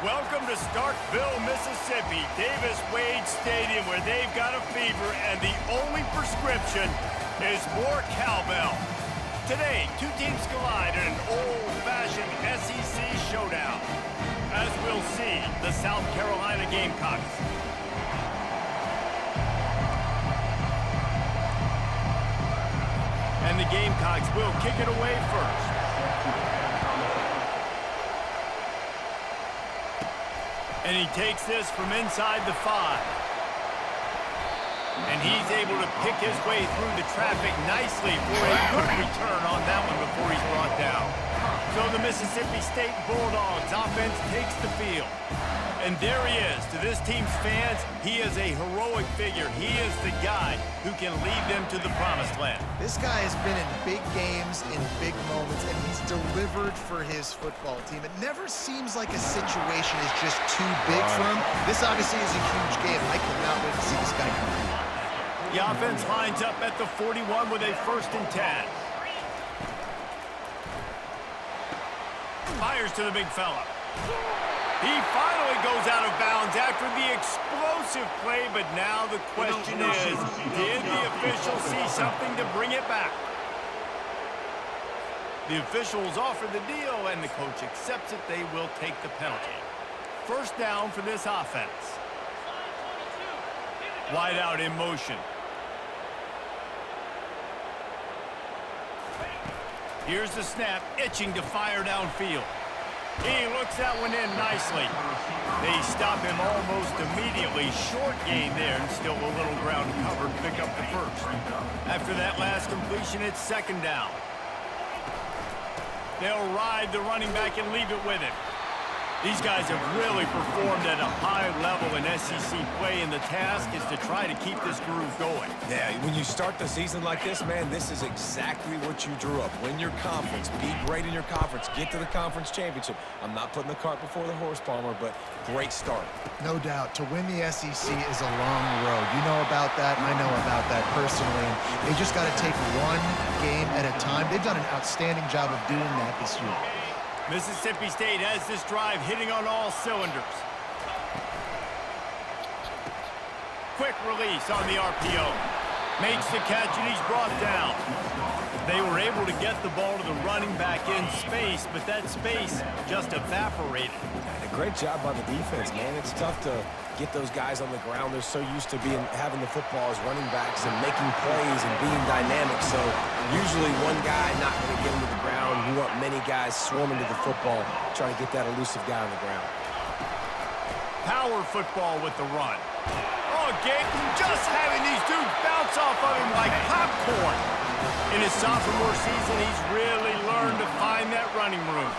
Welcome to Starkville, Mississippi, Davis-Wade Stadium, where they've got a fever, and the only prescription is more cowbell. Today, two teams collide in an old-fashioned SEC showdown. As we'll see, the South Carolina Gamecocks. And the Gamecocks will kick it away first. And he takes this from inside the 5. And he's able to pick his way through the traffic nicely for a good return on that one before he's brought down. So the Mississippi State Bulldogs offense takes the field. And there he is. To this team's fans, he is a heroic figure. He is the guy who can lead them to the promised land. This guy has been in big games, in big moments, and he's delivered for his football team. It never seems like a situation is just too big for him. This obviously is a huge game. I cannot wait to see this guy come. The offense lines up at the 41 with a 1st and 10. Fires to the big fella. He finally goes out of bounds after the explosive play, but now the question is, did the official see something to bring it back? The officials offer the deal, and the coach accepts it. They will take the penalty. 1st down for this offense. Wide out in motion. Here's the snap, itching to fire downfield. He looks that one in nicely. They stop him almost immediately. Short gain there, and still a little ground covered. Pick up the 1st. After that last completion, it's 2nd down. They'll ride the running back and leave it with him. These guys have really performed at a high level in SEC play, and the task is to try to keep this groove going. Yeah, when you start the season like this, man, this is exactly what you drew up. Win your conference, be great in your conference, get to the conference championship. I'm not putting the cart before the horse, Palmer, but great start. No doubt. To win the SEC is a long road. You know about that, and I know about that personally. And they just got to take one game at a time. They've done an outstanding job of doing that this year. Mississippi State has this drive hitting on all cylinders. Quick release on the RPO. Makes the catch, and he's brought down. They were able to get the ball to the running back in space, but that space just evaporated. A great job by the defense, man. It's tough to get those guys on the ground. They're so used to having the football as running backs and making plays and being dynamic. So usually one guy not going to get him to the ground. You want many guys swarming to the football, trying to get that elusive guy on the ground. Power football with the run. Oh, Gabe, just having these dudes bounce off of him like popcorn. In his sophomore season, he's really learned to find that running room.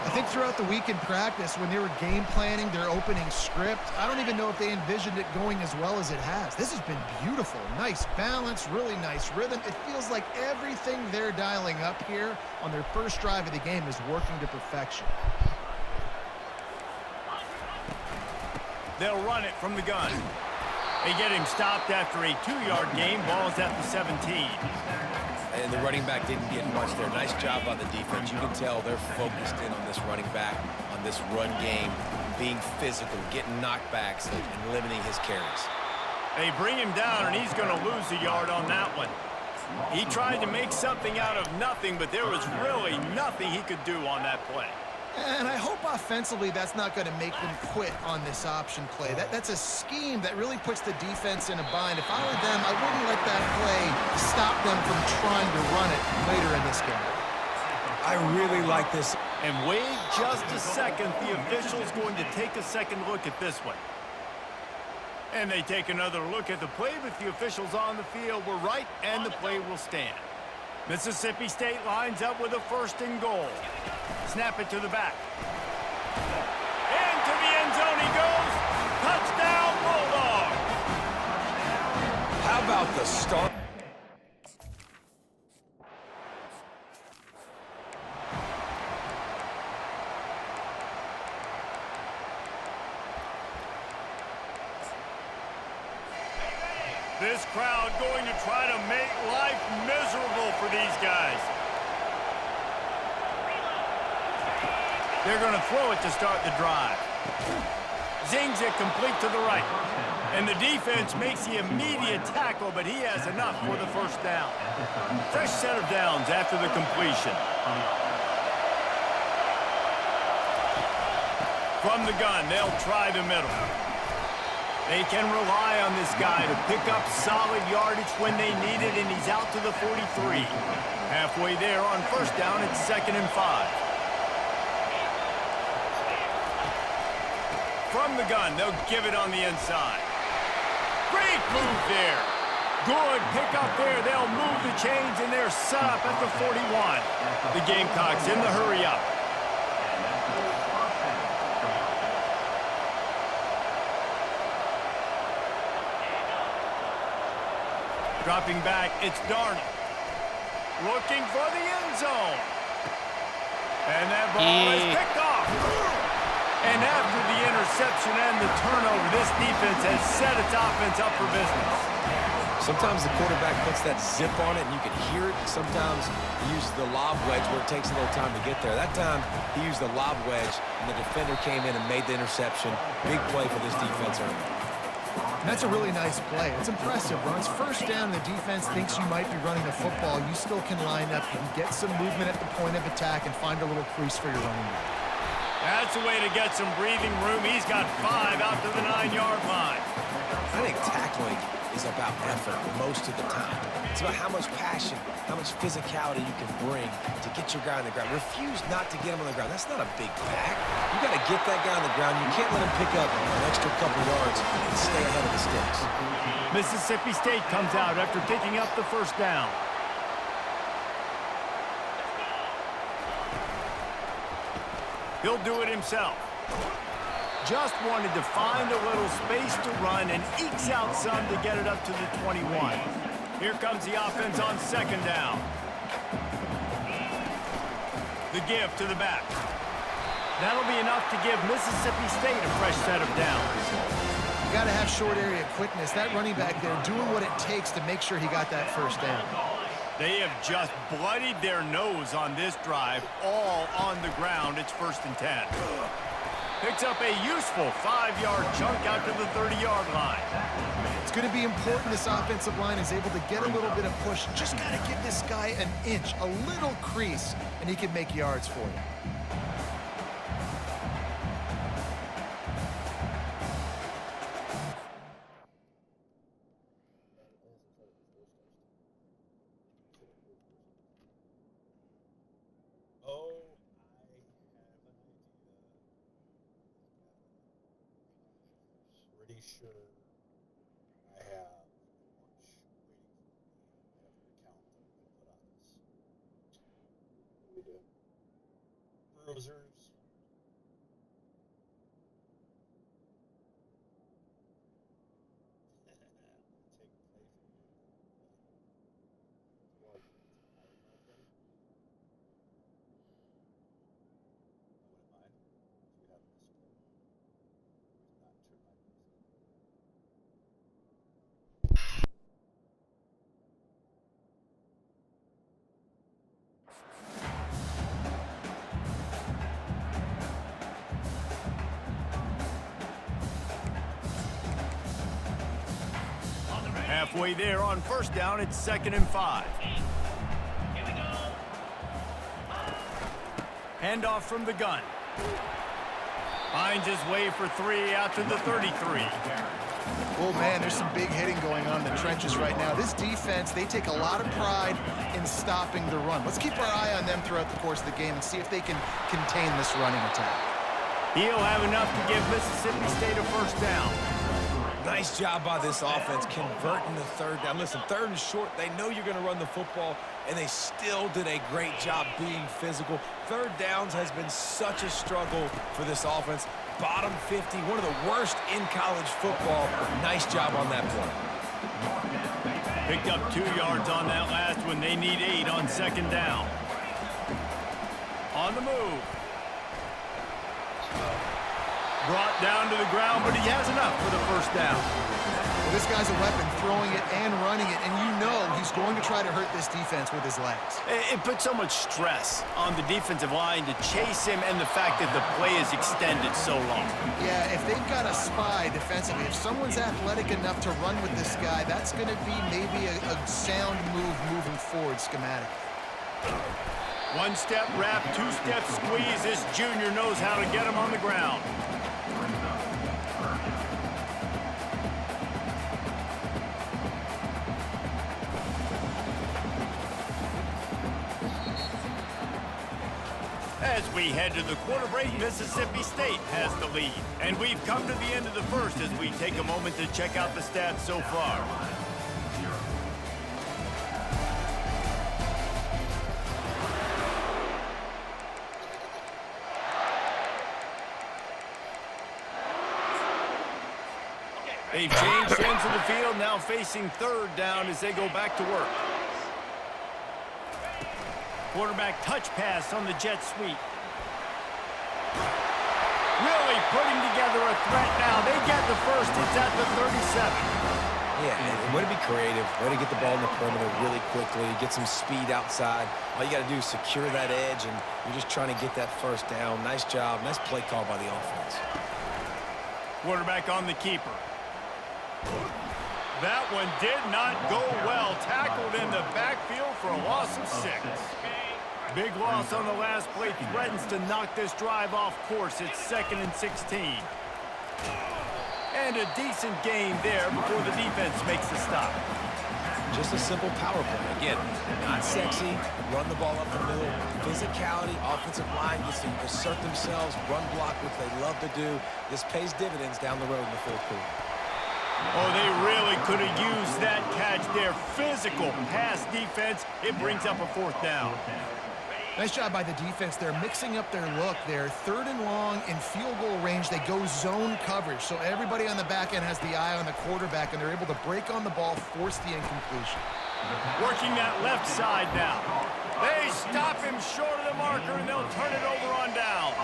I think throughout the week in practice, when they were game planning their opening script, I don't even know if they envisioned it going as well as it has. This has been beautiful. Nice balance, really nice rhythm. It feels like everything they're dialing up here on their first drive of the game is working to perfection. They'll run it from the gun. They get him stopped after a 2-yard gain. Ball's at the 17. And the running back didn't get much there. Nice job by the defense. You can tell they're focused in on this running back, on this run game, being physical, getting knockbacks, and limiting his carries. They bring him down, and he's going to lose a yard on that one. He tried to make something out of nothing, but there was really nothing he could do on that play. And I hope offensively that's not going to make them quit on this option play. That's a scheme that really puts the defense in a bind. If I were them, I wouldn't let that play stop them from trying to run it later in this game. I really like this. And wait just a second. The official's going to take a second look at this one. And they take another look at the play, but the officials on the field were right, and the play will stand. Mississippi State lines up with a 1st and goal. Snap it to the back. Into the end zone he goes. Touchdown, Bulldogs. How about the start? This crowd going to try to make life miserable for these guys. They're going to throw it to start the drive. Zings it complete to the right. And the defense makes the immediate tackle, but he has enough for the first down. Fresh set of downs after the completion. From the gun, they'll try the middle. They can rely on this guy to pick up solid yardage when they need it, and he's out to the 43. Halfway there on first down, it's 2nd and 5. From the gun, they'll give it on the inside. Great move there. Good pickup there. They'll move the chains, and they're set up at the 41. The Gamecocks in the hurry up. Dropping back, it's Darnold. Looking for the end zone. And that ball is picked off. And after the interception and the turnover, this defense has set its offense up for business. Sometimes the quarterback puts that zip on it, and you can hear it. Sometimes he uses the lob wedge where it takes a little time to get there. That time, he used the lob wedge, and the defender came in and made the interception. Big play for this defense early. That's a really nice play. It's impressive. When it's first down and the defense thinks you might be running the football, you still can line up. You can get some movement at the point of attack and find a little crease for your running back. That's a way to get some breathing room. He's got 5 out to the 9-yard line. I think tackling is about effort most of the time. It's about how much passion, how much physicality you can bring to get your guy on the ground. Refuse not to get him on the ground. That's not a big pack. You got to get that guy on the ground. You can't let him pick up an extra couple yards and stay ahead of the sticks. Mississippi State comes out after picking up the first down. He'll do it himself. Just wanted to find a little space to run and ekes out some to get it up to the 21. Here comes the offense on 2nd down. The give to the back. That'll be enough to give Mississippi State a fresh set of downs. You got to have short area quickness. That running back there doing what it takes to make sure he got that first down. They have just bloodied their nose on this drive, all on the ground. It's 1st and 10. Picks up a useful 5-yard chunk out to the 30-yard line. It's going to be important this offensive line is able to get a little bit of push. Just got to give this guy an inch, a little crease, and he can make yards for you. Sure I have much waiting for me. I have an account that we can put on this. What do we do? Bruisers. Take a play from you. What? I don't know, buddy. I wouldn't mind if you have this play. Not turn my Halfway there on first down, it's 2nd and 5. Handoff from the gun. Finds his way for 3 out to the 33. Oh, man, there's some big hitting going on in the trenches right now. This defense, they take a lot of pride in stopping the run. Let's keep our eye on them throughout the course of the game and see if they can contain this running attack. He'll have enough to give Mississippi State a first down. Nice job by this offense converting the 3rd down. Listen, 3rd and short, they know you're going to run the football, and they still did a great job being physical. 3rd downs has been such a struggle for this offense. Bottom 50, one of the worst in college football. Nice job on that play. Picked up 2 yards on that last one. They need 8 on 2nd down. On the move. Brought down to the ground, but he has enough for the first down. Well, this guy's a weapon, throwing it and running it, and you know he's going to try to hurt this defense with his legs. It puts so much stress on the defensive line to chase him and the fact that the play is extended so long. Yeah, if they've got a spy defensively, if someone's athletic enough to run with this guy, that's going to be maybe a sound move moving forward schematically. One-step wrap, two-step squeeze. This junior knows how to get him on the ground. As we head to the quarter break, Mississippi State has the lead. And we've come to the end of the first as we take a moment to check out the stats so far. They've changed ends of the field, now facing third down as they go back to work. Quarterback touch pass on the jet sweep. Really putting together a threat now. They get the first. It's at the 37. Yeah, and way to be creative. Way to get the ball in the perimeter really quickly. Get some speed outside. All you got to do is secure that edge, and you're just trying to get that first down. Nice job. Nice play call by the offense. Quarterback on the keeper. That one did not go well. Tackled in the backfield for a loss of 6. Big loss on the last play. Threatens to knock this drive off course. It's 2nd and 16. And a decent game there before the defense makes the stop. Just a simple power play. Again, not sexy. Run the ball up the middle. Physicality. Offensive line gets to assert themselves. Run block, which they love to do. This pays dividends down the road in the fourth quarter. Oh, they really could have used that catch there. Physical pass defense. It brings up a 4th down. Nice job by the defense. They're mixing up their look. They're 3rd and long in field goal range. They go zone coverage, so everybody on the back end has the eye on the quarterback, and they're able to break on the ball, force the incompletion. Working that left side now. They stop him short of the marker, and they'll turn it over on downs.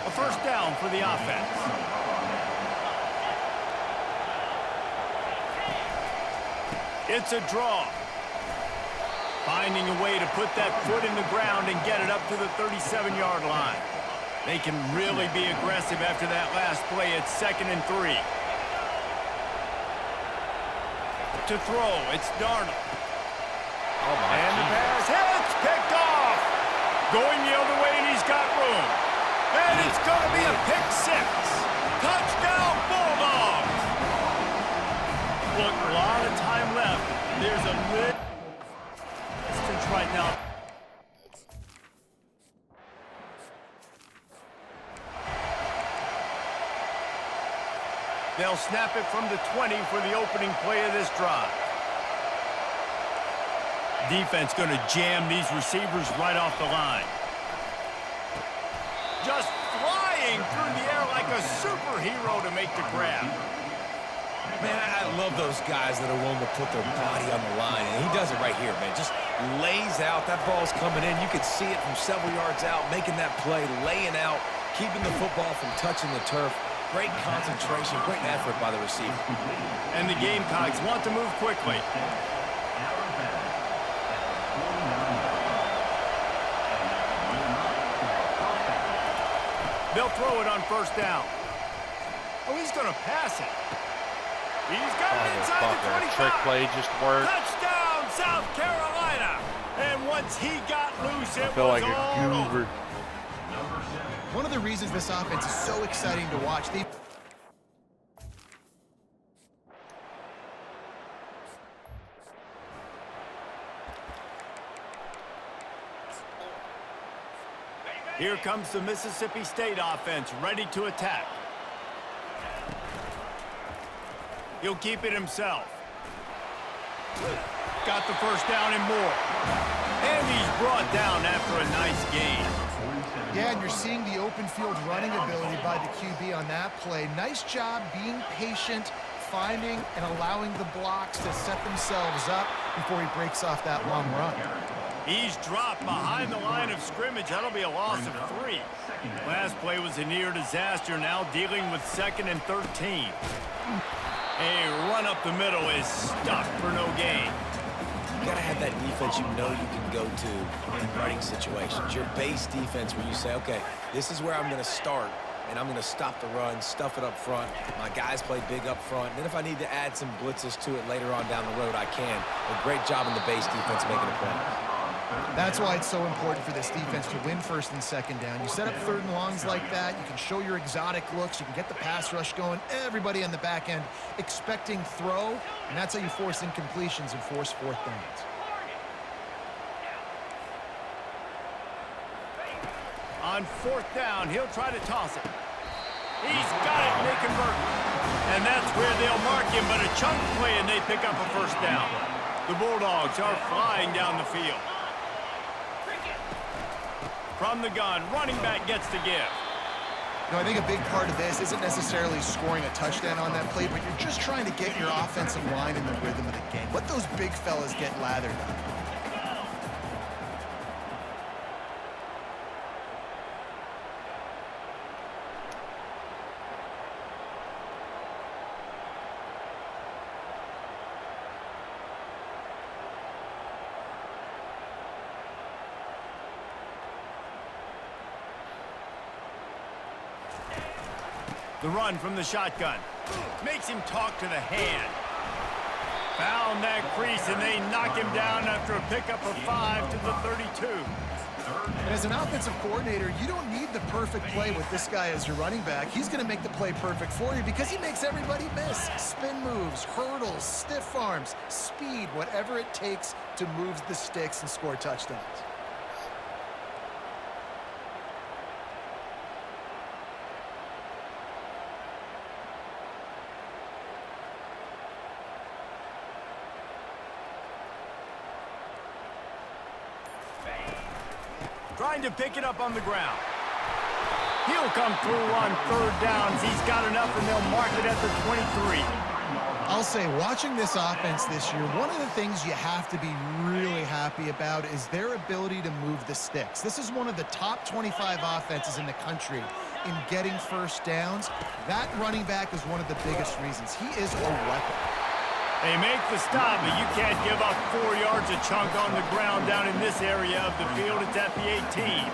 A 1st down for the offense. It's a draw. Finding a way to put that foot in the ground and get it up to the 37-yard line. They can really be aggressive after that last play. It's 2nd and 3. To throw, it's Darnold. Oh my And the pass hits, picked off. Going the other way, and he's got room. And it's going to be a pick 6. Touchdown, Bulldogs. Look, a lot of time left. There's a little distance right now. They'll snap it from the 20 for the opening play of this drive. Defense going to jam these receivers right off the line. Just flying through the air like a superhero to make the grab. Man, I love those guys that are willing to put their body on the line, and he does it right here, man. Just lays out. That ball's coming in. You can see it from several yards out, making that play, laying out, keeping the football from touching the turf. Great concentration, great effort by the receiver. And the Gamecocks want to move quickly. They'll throw it on 1st down. Oh, he's going to pass it. He's got it inside the 25. Trick play just worked. Touchdown, South Carolina. And once he got loose, it feel was like a all goober. over. One of the reasons this offense is so exciting to watch. Here comes the Mississippi State offense, ready to attack. He'll keep it himself. Got the 1st down and more. And he's brought down after a nice gain. Yeah, and you're seeing the open field running ability by the QB on that play. Nice job being patient, finding and allowing the blocks to set themselves up before he breaks off that long run. He's dropped behind the line of scrimmage. That'll be a loss of 3. Last play was a near disaster, now dealing with 2nd and 13. A run up the middle is stuffed for no gain. You got to have that defense you know you can go to in running situations. Your base defense where you say, okay, this is where I'm going to start, and I'm going to stop the run, stuff it up front. My guys play big up front. Then if I need to add some blitzes to it later on down the road, I can. A great job in the base defense making a play. That's why it's so important for this defense to win first and second down. You set up third and longs like that, you can show your exotic looks, you can get the pass rush going, everybody on the back end expecting throw, and that's how you force incompletions and force fourth downs. On fourth down, he'll try to toss it. He's got it, and they convert. And that's where they'll mark him, but a chunk play, and they pick up a first down. The Bulldogs are flying down the field. From the gun, running back gets to give. You know, I think a big part of this isn't necessarily scoring a touchdown on that play, but you're just trying to get your offensive line in the rhythm of the game. Let those big fellas get lathered up. The run from the shotgun makes him talk to the hand. Found that crease, and they knock him down after a pickup of 5 to the 32. And as an offensive coordinator, you don't need the perfect play with this guy as your running back. He's going to make the play perfect for you because he makes everybody miss. Spin moves, hurdles, stiff arms, speed, whatever it takes to move the sticks and score touchdowns. Trying to pick it up on the ground. He'll come through on third downs. He's got enough, and they'll mark it at the 23. I'll say, watching this offense this year, one of the things you have to be really happy about is their ability to move the sticks. This is one of the top 25 offenses in the country in getting first downs. That running back is one of the biggest reasons. He is a weapon. They make the stop, but you can't give up 4 yards a chunk on the ground down in this area of the field. It's at the 18.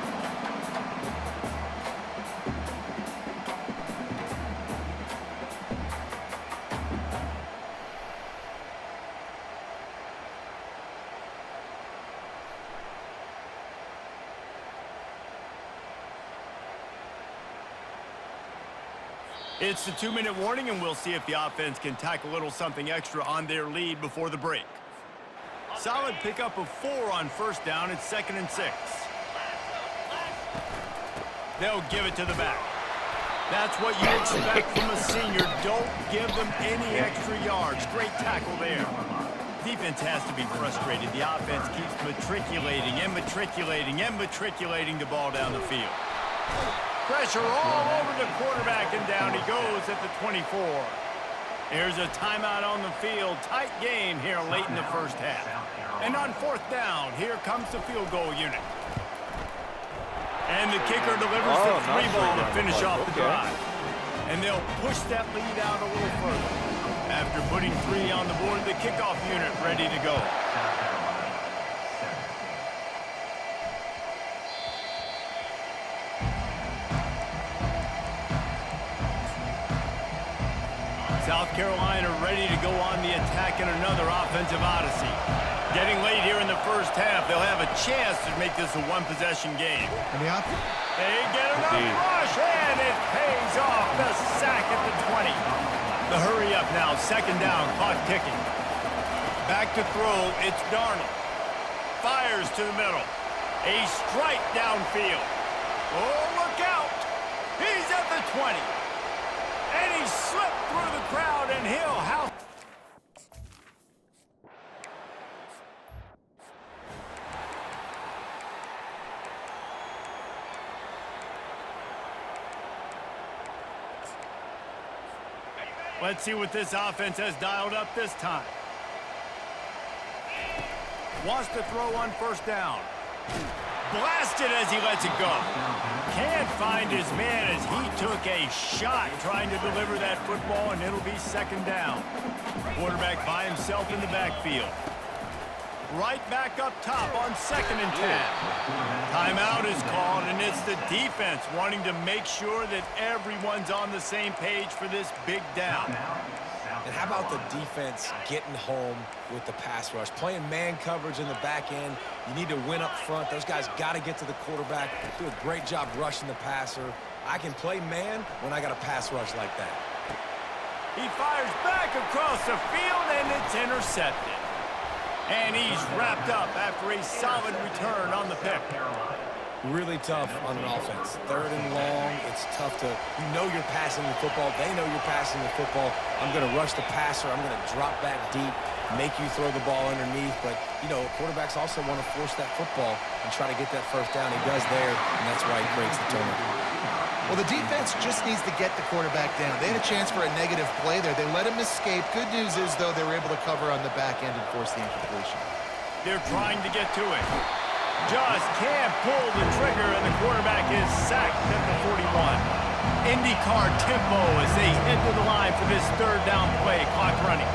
It's the 2-minute warning, and we'll see if the offense can tack a little something extra on their lead before the break. Solid pickup of 4 on first down. It's 2nd and 6. They'll give it to the back. That's what you expect from a senior. Don't give them any extra yards. Great tackle there. Defense has to be frustrated. The offense keeps matriculating and matriculating and matriculating the ball down the field. Pressure all over the quarterback, and down he goes at the 24. Here's a timeout on the field. Tight game here late in the first half. And on fourth down, here comes the field goal unit. And the kicker delivers the 3 ball to finish off the drive. And they'll push that lead out a little further. After putting 3 on the board, the kickoff unit ready to go. South Carolina ready to go on the attack in another offensive odyssey. Getting late here in the first half, they'll have a chance to make this a one-possession game. And they get enough rush, and it pays off. The sack at the 20. The hurry up now, 2nd down, clock ticking. Back to throw, it's Darnold. Fires to the middle. A strike downfield. Oh, look out. He's at the 20. And he slipped through the crowd, and he'll house. Let's see what this offense has dialed up this time. Wants to throw on first down. Blasted as he lets it go. Can't find his man as he took a shot trying to deliver that football, and it'll be second down. Quarterback by himself in the backfield. Right back up top on 2nd and 10. Timeout is called, and it's the defense wanting to make sure that everyone's on the same page for this big down. And how about the defense getting home with the pass rush? Playing man coverage in the back end. You need to win up front. Those guys got to get to the quarterback. Do a great job rushing the passer. I can play man when I got a pass rush like that. He fires back across the field, and it's intercepted. And he's wrapped up after a solid return on the pick. Really tough on an offense. 3rd and long, it's tough to, you know you're passing the football. They know you're passing the football. I'm going to rush the passer. I'm going to drop back deep, make you throw the ball underneath. But, you know, quarterbacks also want to force that football and try to get that first down. He does there, and that's why he creates the turnover. Well, the defense just needs to get the quarterback down. They had a chance for a negative play there. They let him escape. Good news is, though, they were able to cover on the back end and force the incompletion. They're trying to get to it. Just can't pull the trigger, and the quarterback is sacked at the 41. IndyCar tempo as they head to the line for this 3rd down play. Clock running.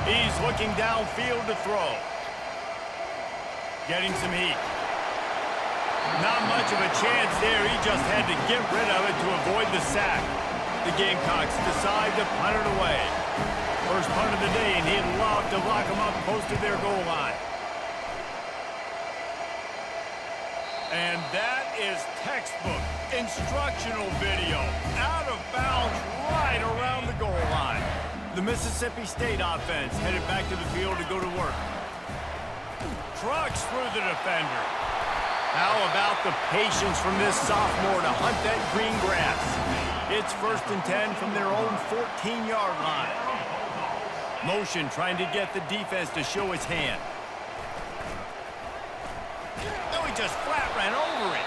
He's looking downfield to throw. Getting some heat. Not much of a chance there. He just had to get rid of it to avoid the sack. The Gamecocks decide to punt it away. First punt of the day, and he'd love to lock them up close to their goal line. And that is textbook instructional video. Out of bounds right around the goal line. The Mississippi State offense headed back to the field to go to work. Trucks through the defender. How about the patience from this sophomore to hunt that green grass? It's 1st and 10 from their own 14-yard line. Motion trying to get the defense to show his hand. No, he just flat ran over it.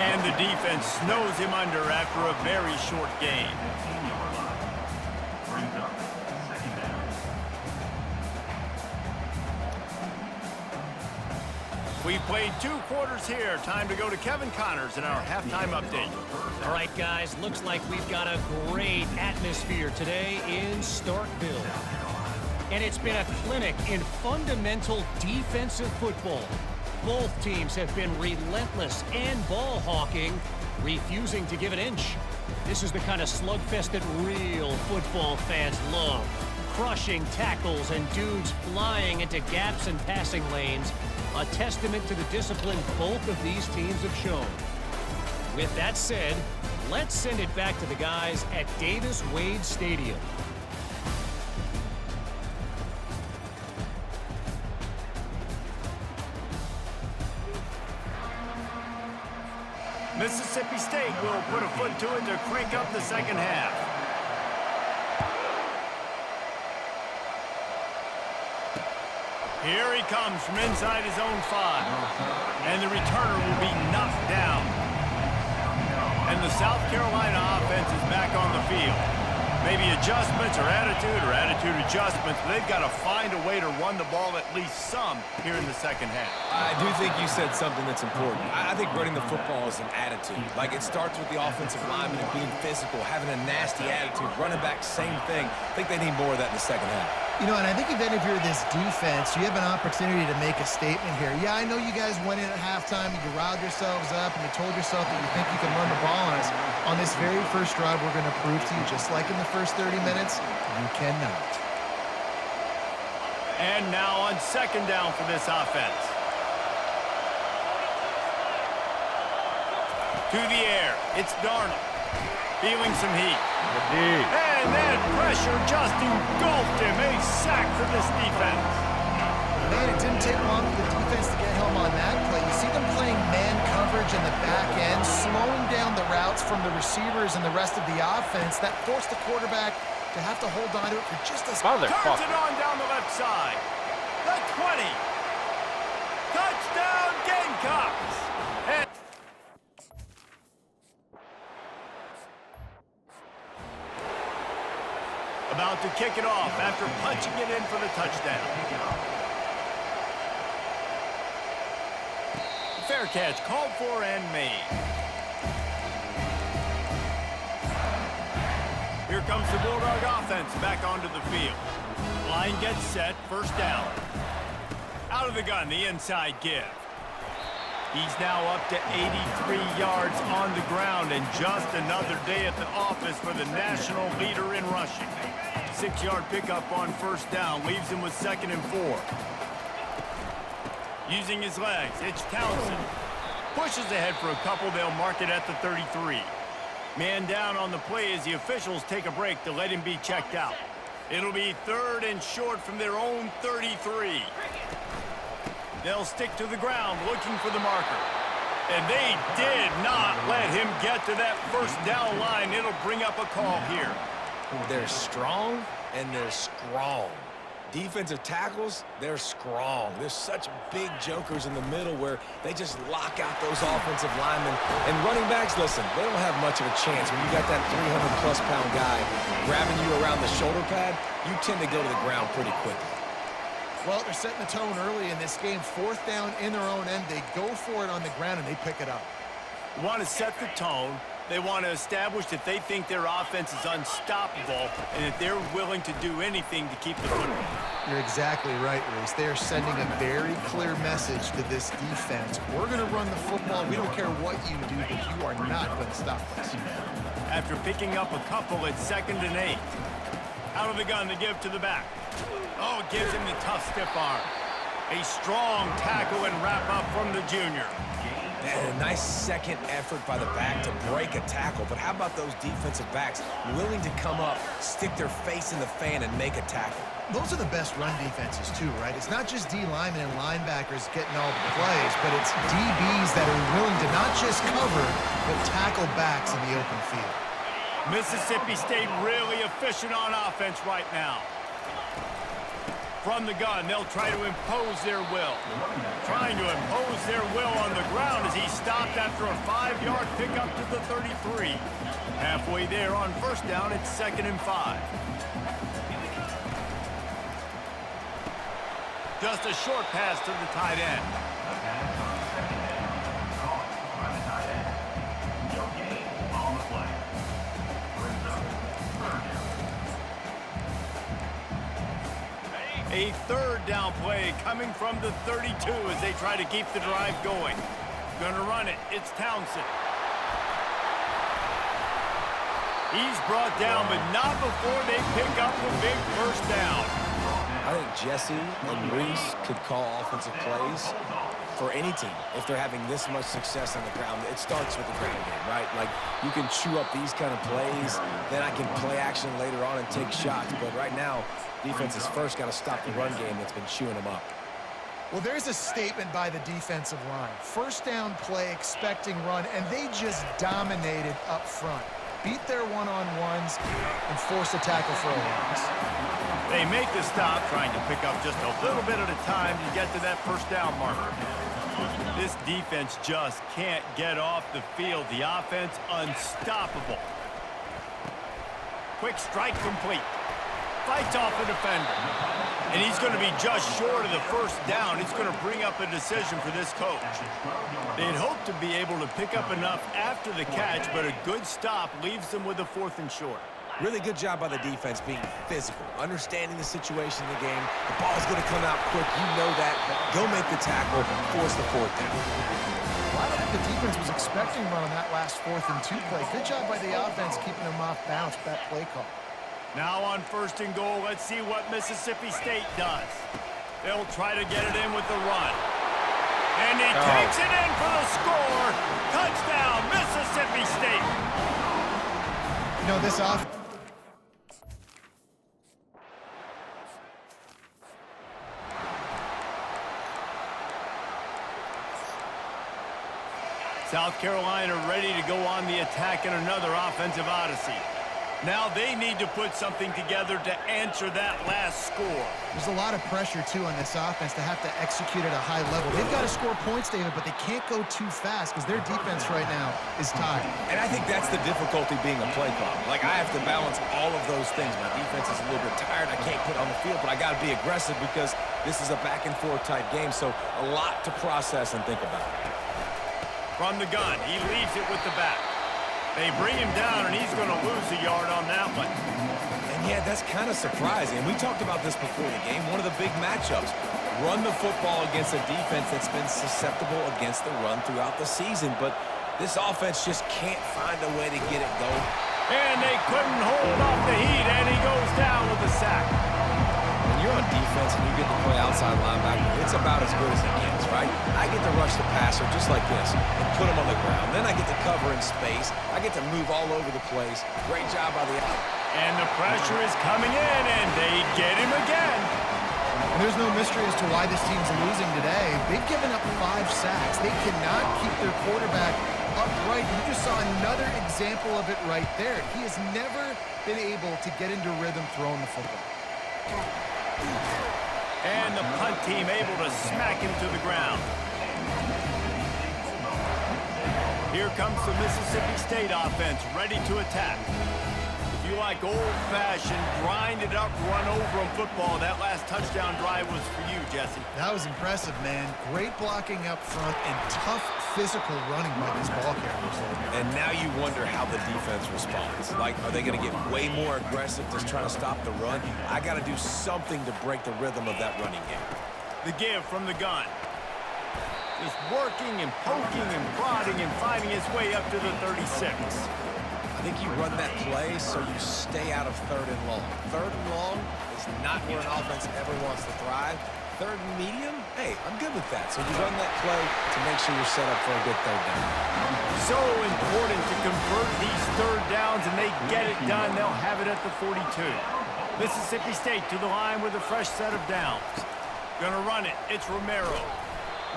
And the defense snows him under after a very short gain. We've played 2 quarters here. Time to go to Kevin Connors in our halftime update. All right, guys, looks like we've got a great atmosphere today in Starkville. And it's been a clinic in fundamental defensive football. Both teams have been relentless and ball hawking, refusing to give an inch. This is the kind of slugfest that real football fans love. Crushing tackles and dudes flying into gaps and passing lanes. A testament to the discipline both of these teams have shown. With that said, let's send it back to the guys at Davis-Wade Stadium. Mississippi State will put a foot to it to crank up the second half. Here he comes from inside his own 5. And the returner will be knocked down. And the South Carolina offense is back on the field. Maybe adjustments or attitude adjustments, but they've got to find a way to run the ball at least some here in the second half. I do think you said something that's important. I think running the football is an attitude. Like, it starts with the offensive lineman and being physical, having a nasty attitude. Running back, same thing. I think they need more of that in the second half. You know, and I think even if you're this defense, you have an opportunity to make a statement here. Yeah, I know you guys went in at halftime and you riled yourselves up and you told yourself that you think you can run the ball on us. On this very first drive, we're going to prove to you, just like in the first 30 minutes, you cannot. And now on second down for this offense. To the air, it's Darnold. Feeling some heat. And that pressure just engulfed him. A sack for this defense. Man, it didn't take long for the defense to get home on that play. You see them playing man coverage in the back end, slowing down the routes from the receivers and the rest of the offense. That forced the quarterback to have to hold on to it for just a second. Turns it on down the left side. The 20. Touchdown, Gamecocks. And about to kick it off after punching it in for the touchdown. Fair catch called for and made. Here comes the Bulldog offense back onto the field. Line gets set, first down. Out of the gun, the inside give. He's now up to 83 yards on the ground, and just another day at the office for the national leader in rushing. 6-yard pickup on first down leaves him with 2nd and 4. Using his legs, it's Townsend. Pushes ahead for a couple, they'll mark it at the 33. Man down on the play as the officials take a break to let him be checked out. It'll be 3rd and short from their own 33. They'll stick to the ground looking for the marker. And they did not let him get to that first down line. It'll bring up a call here. They're strong and they're strong. Defensive tackles, they're strong. There's such big jokers in the middle where they just lock out those offensive linemen. And running backs, listen, they don't have much of a chance. When you got that 300-plus pound guy grabbing you around the shoulder pad, you tend to go to the ground pretty quickly. Well, they're setting the tone early in this game. 4th down in their own end. They go for it on the ground, and they pick it up. They want to set the tone. They want to establish that they think their offense is unstoppable and that they're willing to do anything to keep the football. You're exactly right, Reese. They are sending a very clear message to this defense. We're going to run the football. We don't care what you do, but you are not going to stop us. After picking up a couple at 2nd and 8. Out of the gun to give to the back. Oh, it gives him the tough stiff arm. A strong tackle and wrap up from the junior. Man, a nice second effort by the back to break a tackle. But how about those defensive backs willing to come up, stick their face in the fan, and make a tackle? Those are the best run defenses, too, right? It's not just D linemen and linebackers getting all the plays, but it's DBs that are willing to not just cover, but tackle backs in the open field. Mississippi State really efficient on offense right now. From the gun, they'll try to impose their will. Trying to impose their will on the ground as he stopped after a 5-yard pickup to the 33. Halfway there on first down, it's 2nd and 5. Just a short pass to the tight end. A 3rd down play coming from the 32 as they try to keep the drive going. Gonna run it. It's Townsend. He's brought down, but not before they pick up a big first down. I think Jesse and Reese could call offensive plays for any team if they're having this much success on the ground. It starts with the ground game, right? Like, you can chew up these kind of plays, then I can play action later on and take shots. But right now, defense has first got to stop the run game that's been chewing them up. Well, there's a statement by the defensive line. First down play, expecting run, and they just dominated up front. Beat their one-on-ones and force a tackle for a loss. They make the stop, trying to pick up just a little bit at a time to get to that first down marker. This defense just can't get off the field. The offense unstoppable. Quick strike complete. Fights off a defender. And he's going to be just short of the first down. It's going to bring up a decision for this coach. They'd hoped to be able to pick up enough after the catch, but a good stop leaves them with a 4th and short. Really good job by the defense being physical, understanding the situation in the game. The ball's going to come out quick. You know that. Go make the tackle, force the 4th down. Well, I don't think the defense was expecting run on that last 4th and 2 play. Good job by the offense keeping them off balance with that play call. Now on 1st and goal, let's see what Mississippi State does. They'll try to get it in with the run. And he takes it in for the score. Touchdown, Mississippi State. You know, this offense... South Carolina ready to go on the attack in another offensive odyssey. Now they need to put something together to answer that last score. There's a lot of pressure, too, on this offense to have to execute at a high level. They've got to score points, David, but they can't go too fast because their defense right now is tied. And I think that's the difficulty being a play caller. Like, I have to balance all of those things. My defense is a little bit tired. I can't put on the field, but I got to be aggressive because this is a back-and-forth type game, so a lot to process and think about. From the gun, he leaves it with the back. They bring him down, and he's going to lose a yard on that one. And, yeah, that's kind of surprising. And we talked about this before the game. One of the big matchups. Run the football against a defense that's been susceptible against the run throughout the season. But this offense just can't find a way to get it going. And they couldn't hold off the heat, and he goes down with a sack. When you're on defense and you get to play outside linebacker, it's about as good as it gets, right? I get to rush the passer just like this and put him on the ground. Then I get to cover in space. I get to move all over the place. Great job by the out. And the pressure is coming in, and they get him again. And there's no mystery as to why this team's losing today. They've given up 5 sacks. They cannot keep their quarterback upright. You just saw another example of it right there. He has never been able to get into rhythm throwing the football. And the punt team able to smack him to the ground. Here comes the Mississippi State offense, ready to attack. If you like old-fashioned, grind-it-up, run-over-'em football, that last touchdown drive was for you, Jesse. That was impressive, man. Great blocking up front and tough physical running by these ball carriers. And now you wonder how the defense responds. Like, are they going to get way more aggressive just trying to stop the run? I got to do something to break the rhythm of that running game. The give from the gun. Just working and poking and prodding and finding his way up to the 36. I think you run that play so you stay out of 3rd and long. 3rd and long is not where an offense ever wants to thrive. 3rd and medium, hey, I'm good with that. So you run that play to make sure you're set up for a good 3rd down. So important to convert these 3rd downs, and they get it done. They'll have it at the 42. Mississippi State to the line with a fresh set of downs. Gonna run it. It's Romero.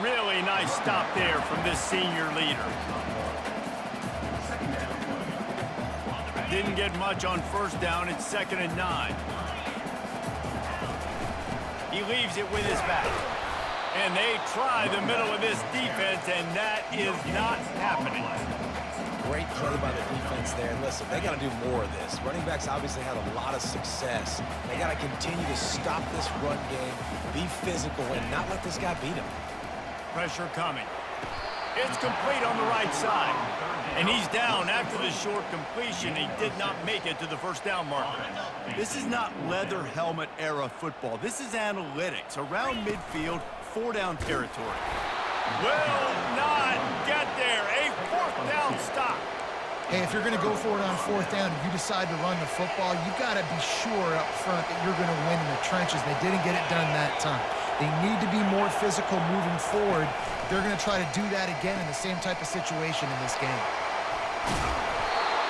Really nice stop there from this senior leader. Didn't get much on 1st down. It's 2nd and 9. He leaves it with his back. And they try the middle of this defense, and that is not happening. Great play by the defense there. And listen, they got to do more of this. Running backs obviously had a lot of success. They got to continue to stop this run game, be physical, and not let this guy beat him. Pressure coming. It's complete on the right side. And he's down after the short completion. He did not make it to the 1st down marker. This is not leather helmet era football. This is analytics. Around midfield, 4-down territory. Will not get there. A 4th down stop. Hey, if you're going to go for it on 4th down and you decide to run the football, you've got to be sure up front that you're going to win in the trenches. They didn't get it done that time. They need to be more physical moving forward. They're going to try to do that again in the same type of situation in this game.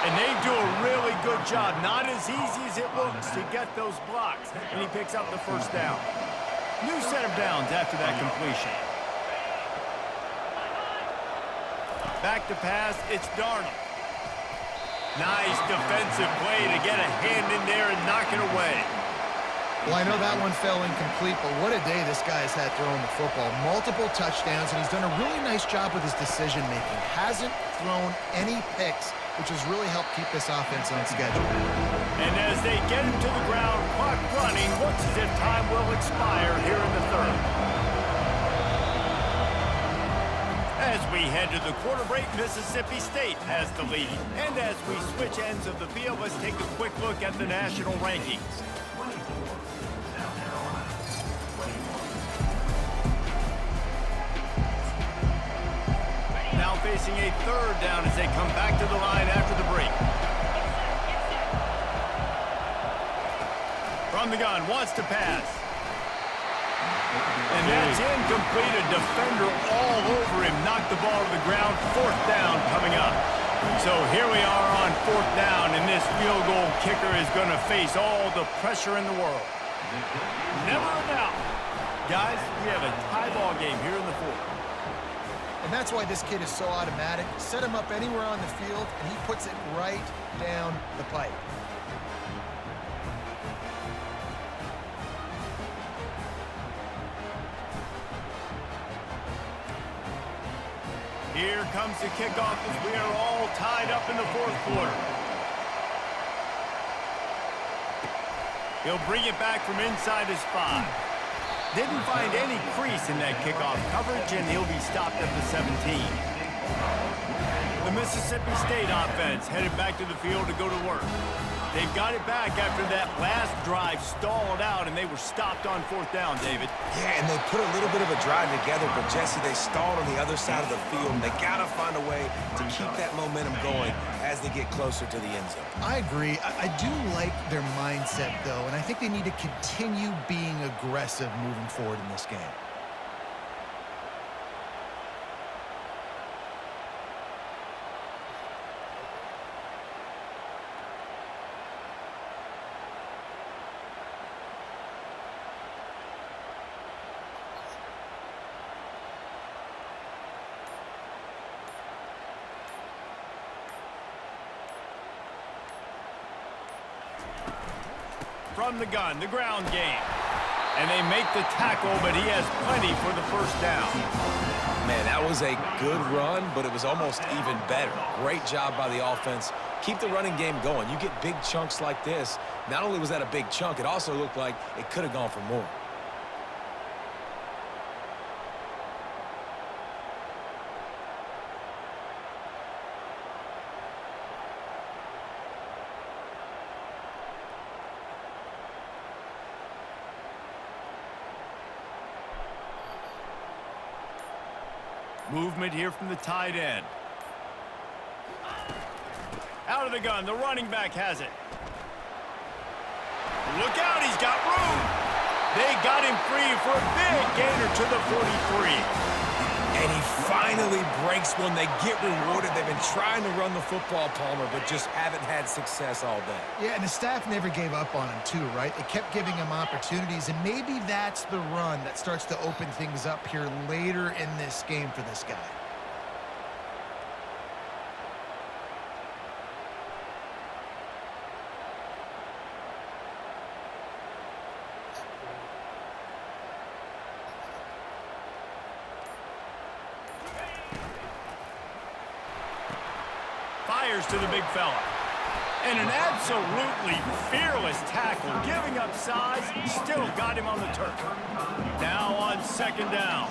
And they do a really good job. Not as easy as it looks to get those blocks. And he picks up the 1st down. New set of downs after that completion. Back to pass, it's Darnold. Nice defensive play to get a hand in there and knock it away. Well, I know that one fell incomplete, but what a day this guy has had throwing the football. Multiple touchdowns, and he's done a really nice job with his decision-making. Hasn't thrown any picks, which has really helped keep this offense on schedule. And as they get him to the ground, clock running, looks as if time will expire here in the 3rd. As we head to the quarter break, Mississippi State has the lead. And as we switch ends of the field, let's take a quick look at the national rankings. Now facing a 3rd down as they come back to the line after the break. From the gun, wants to pass. And that's incomplete. A defender all over him. Knocked the ball to the ground. 4th down coming up. So here we are on 4th down, and this field goal kicker is going to face all the pressure in the world. Never a doubt. Guys, we have a tie ball game here in the 4th. And that's why this kid is so automatic. Set him up anywhere on the field, and he puts it right down the pipe. Here comes the kickoff as we are all tied up in the fourth quarter. He'll bring it back from inside his 5. Didn't find any crease in that kickoff coverage, and he'll be stopped at the 17. The Mississippi State offense headed back to the field to go to work. They've got it back after that last drive stalled out, and they were stopped on 4th down, David. Yeah, and they put a little bit of a drive together, but, Jesse, they stalled on the other side of the field, and they got to find a way to keep that momentum going as they get closer to the end zone. I agree. I do like their mindset, though, and I think they need to continue being aggressive moving forward in this game. From the gun, the ground game. And they make the tackle, but he has plenty for the first down. Man, that was a good run, but it was almost even better. Great job by the offense. Keep the running game going. You get big chunks like this. Not only was that a big chunk, it also looked like it could have gone for more. Movement here from the tight end. Out of the gun, the running back has it. Look out, he's got room. They got him free for a big gainer to the 43. And he finally breaks one. They get rewarded. They've been trying to run the football, Palmer, but just haven't had success all day. Yeah, and the staff never gave up on him, too, right? They kept giving him opportunities, and maybe that's the run that starts to open things up here later in this game for this guy. Fires to the big fella. And an absolutely fearless tackle, giving up size, still got him on the turf. Now on 2nd down.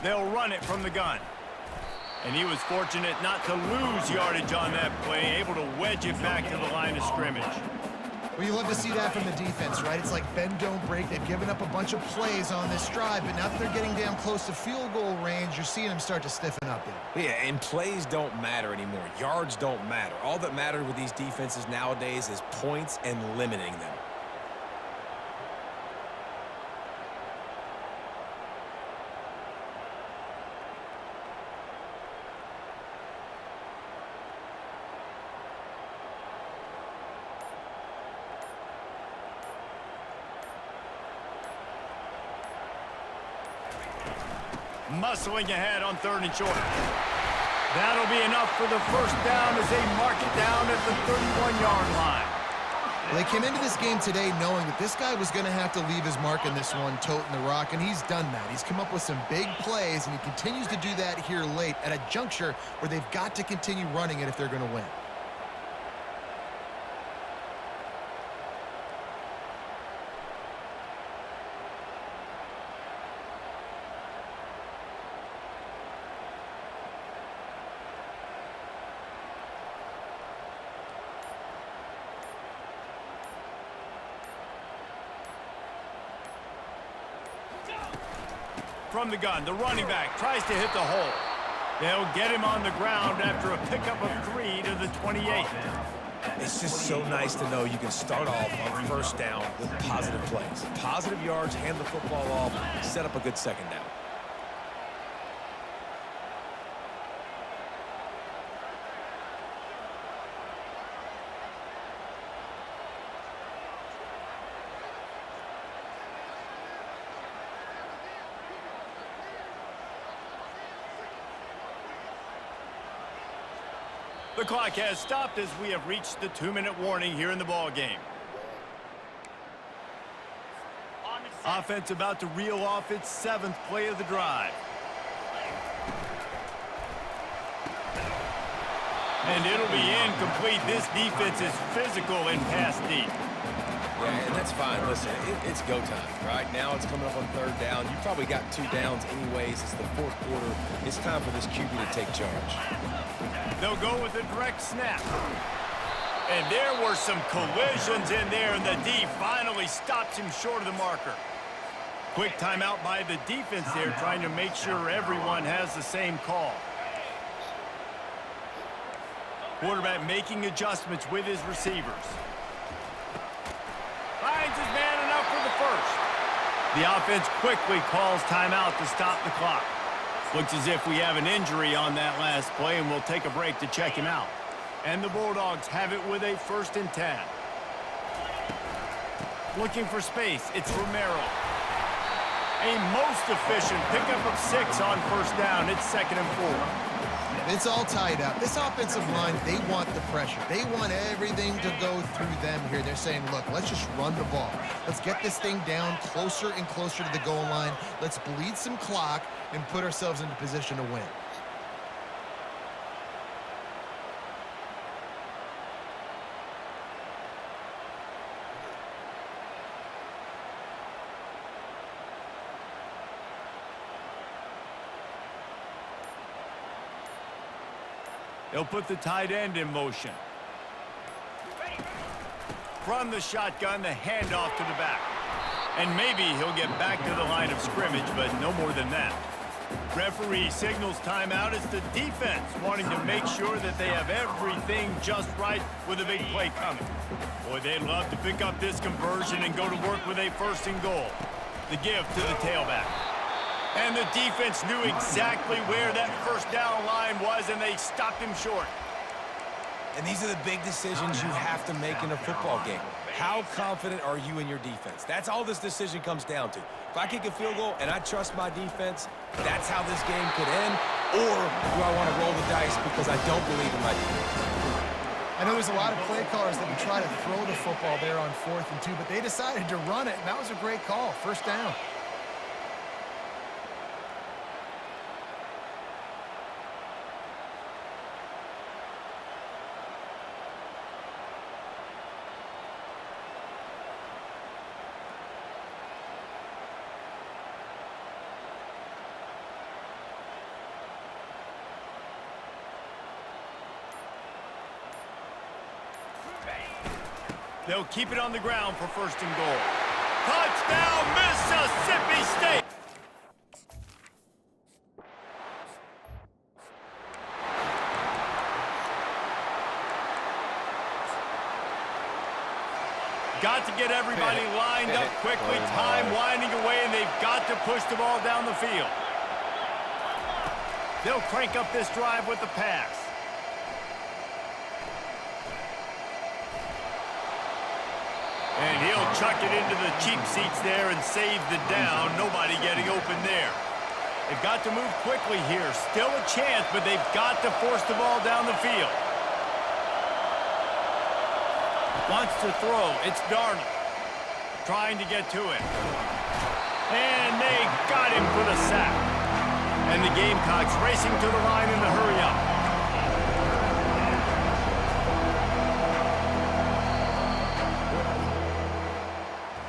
They'll run it from the gun. And he was fortunate not to lose yardage on that play, able to wedge it back to the line of scrimmage. Well, you love to see that from the defense, right? It's like bend, don't break. They've given up a bunch of plays on this drive, but now that they're getting down close to field goal range, you're seeing them start to stiffen up there. Yeah, and plays don't matter anymore. Yards don't matter. All that matters with these defenses nowadays is points and limiting them. Muscling ahead on 3rd and short. That'll be enough for the first down as they mark it down at the 31-yard line. Well, they came into this game today knowing that this guy was going to have to leave his mark in this one, toting the rock, and he's done that. He's come up with some big plays, and he continues to do that here late at a juncture where they've got to continue running it if they're going to win. From the gun, the running back tries to hit the hole. They'll get him on the ground after a pickup of 3 to the 28. It's just so nice to know you can start off on 1st down with positive plays. Positive yards, hand the football off, set up a good 2nd down. The clock has stopped as we have reached the 2-minute warning here in the ball game. Offense about to reel off its 7th play of the drive. And it'll be incomplete. This defense is physical and pass deep. Yeah, and that's fine. Listen, it's go time, right? Now it's coming up on 3rd down. You probably got 2 downs anyways. It's the 4th quarter. It's time for this QB to take charge. They'll go with a direct snap. And there were some collisions in there, and the D finally stops him short of the marker. Quick timeout by the defense there, trying to make sure everyone has the same call. Quarterback making adjustments with his receivers. Finds his man enough for the first. The offense quickly calls timeout to stop the clock. Looks as if we have an injury on that last play, and we'll take a break to check him out. And the Bulldogs have it with a 1st and 10. Looking for space, it's Romero. A most efficient pickup of 6 on 1st down. It's 2nd and 4. It's all tied up. This offensive line, they want the pressure. They want everything to go through them here. They're saying, look, let's just run the ball. Let's get this thing down closer and closer to the goal line. Let's bleed some clock and put ourselves into position to win. They'll put the tight end in motion. From the shotgun, the handoff to the back. And maybe he'll get back to the line of scrimmage, but no more than that. Referee signals timeout. It's the defense wanting to make sure that they have everything just right with a big play coming. Boy, they'd love to pick up this conversion and go to work with a 1st and goal. The give to the tailback. And the defense knew exactly where that 1st down line was, and they stopped him short. And these are the big decisions you have to make in a football game. How confident are you in your defense? That's all this decision comes down to. If I kick a field goal and I trust my defense, that's how this game could end. Or do I want to roll the dice because I don't believe in my defense? I know there's a lot of play callers that would try to throw the football there on 4th and 2, but they decided to run it, and that was a great call. 1st down. They'll keep it on the ground for 1st and goal. Touchdown, Mississippi State! Got to get everybody lined up quickly, time winding away, and they've got to push the ball down the field. They'll crank up this drive with the pass. And he'll chuck it into the cheap seats there and save the down. Nobody getting open there. They've got to move quickly here. Still a chance, but they've got to force the ball down the field. Wants to throw. It's Darnold. Trying to get to it. And they got him for the sack. And the Gamecocks racing to the line in the hurry-up.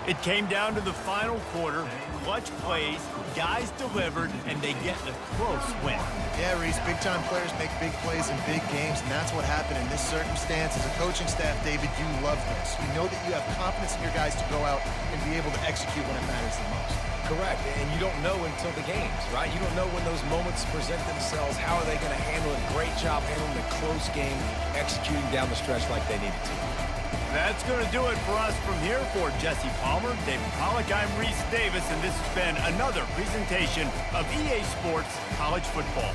It came down to the final quarter. Clutch plays, guys delivered, and they get a close win. Yeah, Reese, big-time players make big plays in big games, and that's what happened in this circumstance. As a coaching staff, David, you love this. You know that you have confidence in your guys to go out and be able to execute when it matters the most. Correct, and you don't know until the games, right? You don't know when those moments present themselves. How are they going to handle it? Great job handling the close game, executing down the stretch like they needed to. That's going to do it for us from here. For Jesse Palmer, David Pollack, I'm Reese Davis, and this has been another presentation of EA Sports College Football.